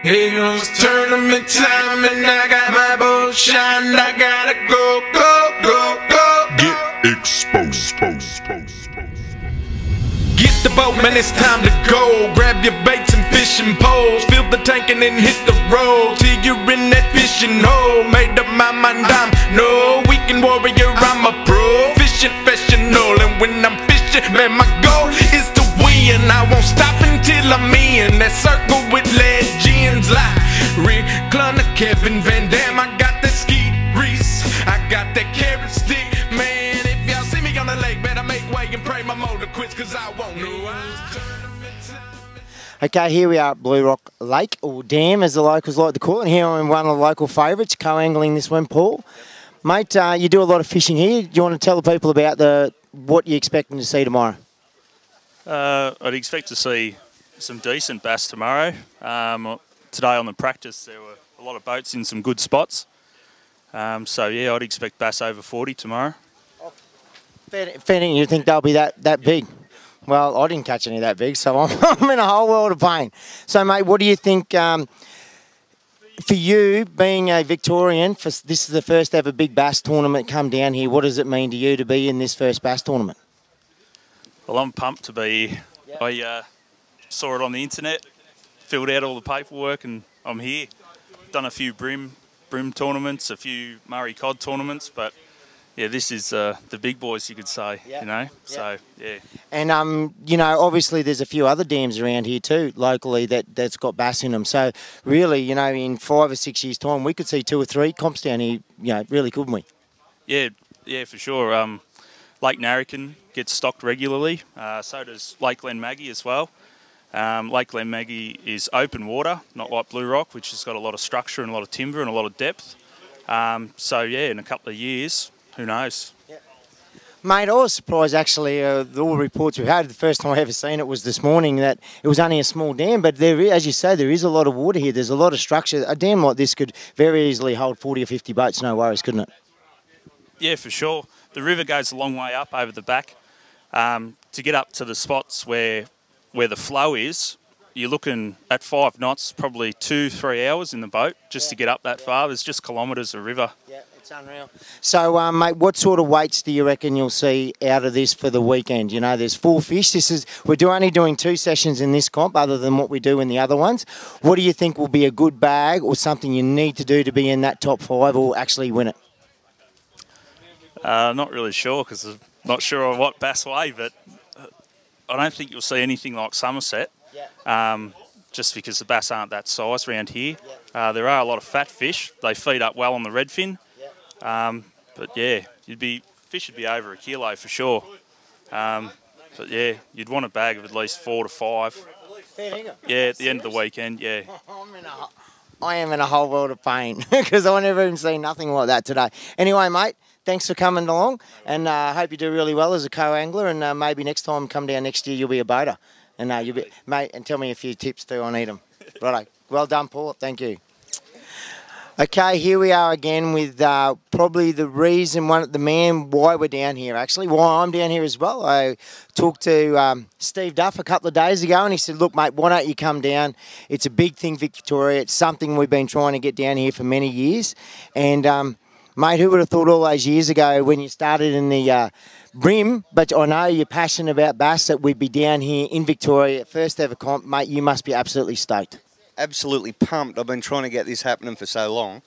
It was tournament time and I got my bull shined. I gotta go, go, go, go. Get exposed. Get the boat, man, it's time to go. Grab your baits and fishing poles. Fill the tank and then hit the road till you're in that fishing hole. Made up my mind, I'm no weekend warrior, I'm a pro. Fishing professional, and when I'm fishing, man, my goal is to win. I won't stop until I'm in that circle with legends like Rick Clunner, Kevin Van Dam. I got that Ski Reese, I got that carrot stick. Man, if y'all see me on the lake, better make way and pray my motor quits, cause I won't know. Okay, here we are at Blue Rock Lake, or Dam as the locals like to call it. Here I'm one of the local favourites, co-angling this one, Paul. Mate, you do a lot of fishing here. Do you want to tell the people about what you're expecting to see tomorrow? I'd expect to see some decent bass tomorrow. Today on the practice there were a lot of boats in some good spots. So yeah, I'd expect bass over 40 tomorrow. Fair you think they'll be that big? Well, I didn't catch any that big, so I'm in a whole world of pain. So, mate, what do you think, for you, being a Victorian, this is the first ever big bass tournament come down here, what does it mean to you to be in this first bass tournament? Well, I'm pumped to be here. Yep. I saw it on the internet, filled out all the paperwork, and I'm here. Done a few brim tournaments, a few Murray cod tournaments, but yeah, this is the big boys, you could say, yep. You know, yep. So, yeah. And, you know, obviously there's a few other dams around here too, locally, that's got bass in them. So, really, you know, in 5 or 6 years' time, we could see 2 or 3 comps down here, you know, really, couldn't we? Yeah, for sure. Lake Narracon gets stocked regularly. So does Lake Landmeter as well. Lake Landmeter is open water, not like Blue Rock, which has got a lot of structure and a lot of timber and a lot of depth. So, yeah, in a couple of years, who knows? Yeah. Mate, I was surprised actually, all the reports we had, the first time I ever seen it was this morning, that it was only a small dam, but there, as you say, there is a lot of water here, there's a lot of structure. A dam like this could very easily hold 40 or 50 boats, no worries, couldn't it? Yeah, for sure. The river goes a long way up over the back. To get up to the spots where the flow is, you're looking at 5 knots, probably 2-3 hours in the boat just to get up that far. There's just kilometres of river. Yeah. It's unreal. So, mate, what sort of weights do you reckon you'll see out of this for the weekend? You know, there's 4 fish. We're only doing 2 sessions in this comp, other than what we do in the other ones. What do you think will be a good bag, or something you need to do to be in that top 5 or actually win it? Not really sure, because I'm not sure on what bass weigh, but I don't think you'll see anything like Somerset. Yeah. Just because the bass aren't that size around here. Yeah. There are a lot of fat fish. They feed up well on the redfin. But yeah, fish would be over a kilo for sure. But yeah, you'd want a bag of at least 4 to 5. Yeah, at the end of the weekend, yeah. I am in a whole world of pain because I've never even seen nothing like that today. Anyway, mate, thanks for coming along, and I hope you do really well as a co-angler, and maybe next time, come down next year, you'll be a boater. And you'll be, mate, and tell me a few tips too, I need them. Righto. Well done, Paul. Thank you. Okay, here we are again with probably the reason, the man why we're down here, actually, why I'm down here as well. I talked to Steve Duff a couple of days ago, and he said, look, mate, why don't you come down? It's a big thing, Victoria. It's something we've been trying to get down here for many years. And, mate, who would have thought all those years ago when you started in the brim, but I know you're passionate about bass, that we'd be down here in Victoria, first ever comp. Mate, you must be absolutely stoked. Absolutely pumped. I've been trying to get this happening for so long,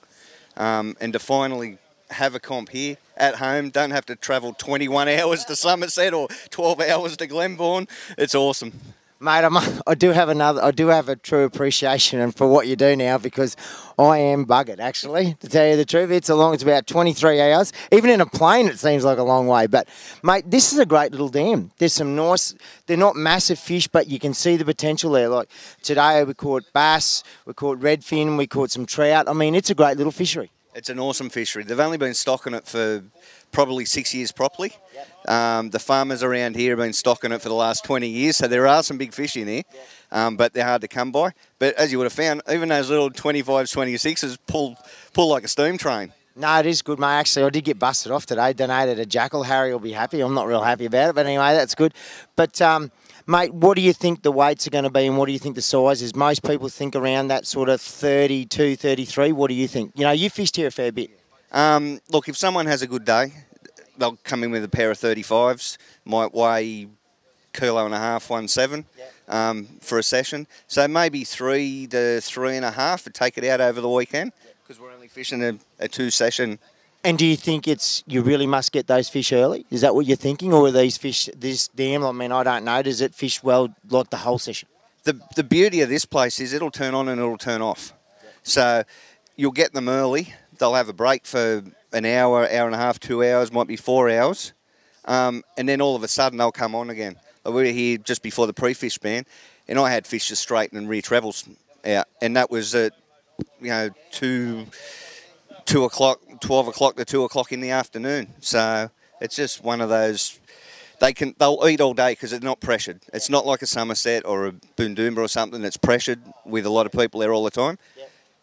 and to finally have a comp here at home, don't have to travel 21 hours to Somerset or 12 hours to Glenbourne. It's awesome. Mate, I do have a true appreciation for what you do now, because I am buggered, actually, to tell you the truth. It's about 23 hours. Even in a plane, it seems like a long way. But, mate, this is a great little dam. There's some nice, they're not massive fish, but you can see the potential there. Like today we caught bass, we caught redfin, we caught some trout. I mean, it's a great little fishery. It's an awesome fishery. They've only been stocking it for probably 6 years properly. Yep. The farmers around here have been stocking it for the last 20 years, so there are some big fish in here, but they're hard to come by. But as you would have found, even those little 25s, 26s pull like a steam train. No, it is good, mate. Actually, I did get busted off today. Donated a jackal. Harry will be happy. I'm not real happy about it, but anyway, that's good. But, mate, what do you think the weights are going to be and what do you think the size is? Most people think around that sort of 32, 33. What do you think? You know, you fished here a fair bit. Look, if someone has a good day, they'll come in with a pair of 35s, might weigh kilo and a half, 1.7 for a session. So maybe 3 to 3.5 to take it out over the weekend because we're only fishing a 2-session. And do you think you really must get those fish early? Is that what you're thinking? Or are these fish, this dam, I mean, I don't know, does it fish well like the whole session? The beauty of this place is it'll turn on and it'll turn off. So you'll get them early. They'll have a break for an hour, hour and a half, 2 hours, might be 4 hours. And then all of a sudden they'll come on again. We were here just before the pre-fish ban, and I had fish just straighten and rear trebles out. And that was at, 2 o'clock, 12 o'clock to 2 o'clock in the afternoon. So it's just one of those, they'll eat all day because it's not pressured. It's not like a Somerset or a Boondoomba or something that's pressured with a lot of people there all the time.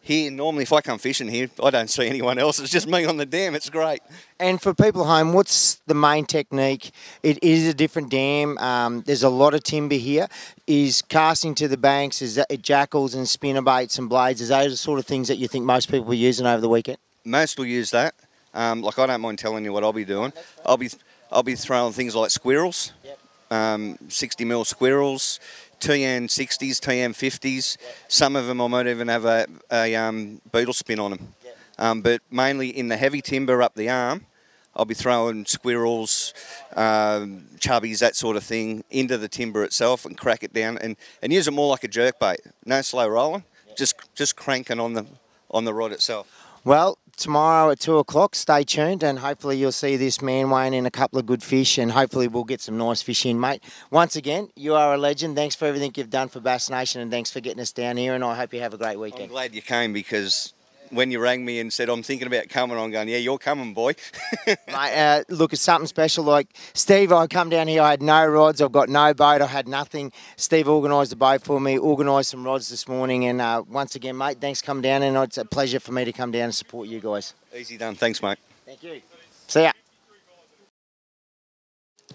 Here, normally, if I come fishing here, I don't see anyone else. It's just me on the dam. It's great. And for people at home, what's the main technique? It is a different dam. There's a lot of timber here. Is casting to the banks, is that jackals and spinnerbaits and blades, is those the sort of things that you think most people are using over the weekend? Most will use that. Like, I don't mind telling you what I'll be doing. I'll be throwing things like squirrels, 60 mil squirrels, TN 60s, TN 50s. Some of them I might even have a beetle spin on them. But mainly in the heavy timber up the arm, I'll be throwing squirrels, chubbies, that sort of thing, into the timber itself and crack it down and use it more like a jerk bait. No slow rolling, just cranking on the rod itself. Well, tomorrow at 2 o'clock, stay tuned and hopefully you'll see this man weighing in a couple of good fish and hopefully we'll get some nice fish in, mate. Once again, you are a legend. Thanks for everything you've done for Bass Nation and thanks for getting us down here and I hope you have a great weekend. I'm glad you came because when you rang me and said, I'm thinking about coming, I'm going, yeah, you're coming, boy. Mate, look, it's something special. Like, Steve, I come down here, I had no rods, I've got no boat, I had nothing. Steve organised the boat for me, organised some rods this morning, and once again, mate, thanks for coming down, and it's a pleasure for me to come down and support you guys. Easy done. Thanks, mate. Thank you. See ya.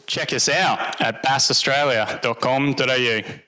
Check us out at bassaustralia.com.au.